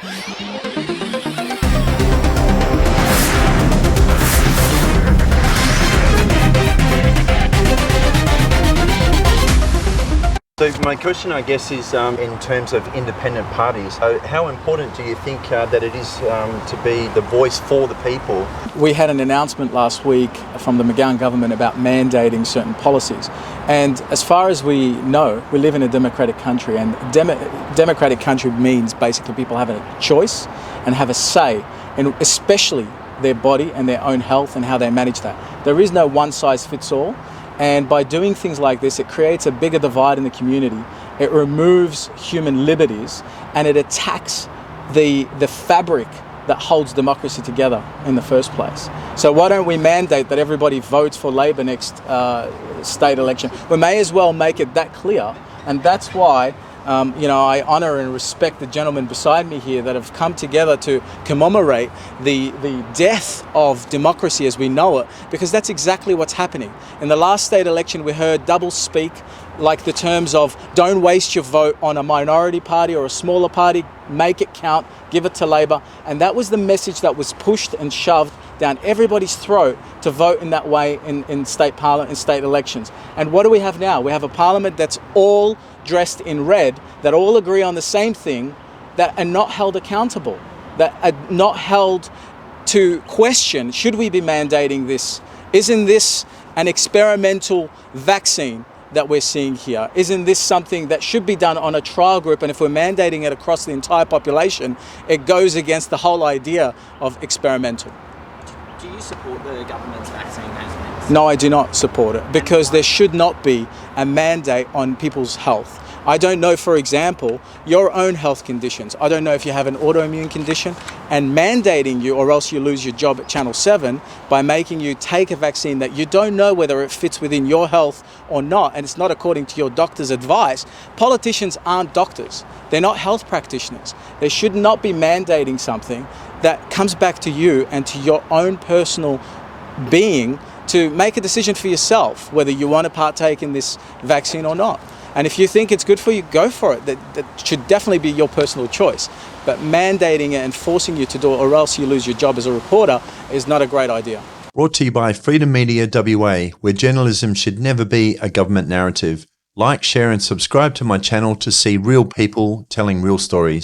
So my question, I guess, is in terms of independent parties. How important do you think that it is to be the voice for the people? We had an announcement last week from the McGowan government about mandating certain policies. And as far as we know, we live in a democratic country, and democratic country means basically people have a choice and have a say, and especially their body and their own health and how they manage that. There is no one size fits all. And by doing things like this, it creates a bigger divide in the community. It removes human liberties and it attacks the fabric that holds democracy together in the first place. So why don't we mandate that everybody votes for Labor next state election? We may as well make it that clear, and that's why I honour and respect the gentlemen beside me here that have come together to commemorate the death of democracy as we know it, because that's exactly what's happening. In the last state election, we heard double speak, like the terms of don't waste your vote on a minority party or a smaller party, make it count, give it to Labor. And that was the message that was pushed and shoved down everybody's throat to vote in that way in state parliament, in state elections. And what do we have now? We have a parliament that's all dressed in red, that all agree on the same thing, that are not held accountable, that are not held to question, should we be mandating this? Isn't this an experimental vaccine that we're seeing here? Isn't this something that should be done on a trial group? And if we're mandating it across the entire population, it goes against the whole idea of experimental. Do you support the government's vaccine mandates? No, I do not support it, because there should not be a mandate on people's health. I don't know, for example, your own health conditions. I don't know if you have an autoimmune condition, and mandating you, or else you lose your job at Channel 7, by making you take a vaccine that you don't know whether it fits within your health or not, and it's not according to your doctor's advice. Politicians aren't doctors. They're not health practitioners. They should not be mandating something that comes back to you and to your own personal being to make a decision for yourself whether you want to partake in this vaccine or not. And if you think it's good for you, go for it. That should definitely be your personal choice. But mandating it and forcing you to do it, or else you lose your job as a reporter, is not a great idea. Brought to you by Freedom Media WA, where journalism should never be a government narrative. Like, share and subscribe to my channel to see real people telling real stories.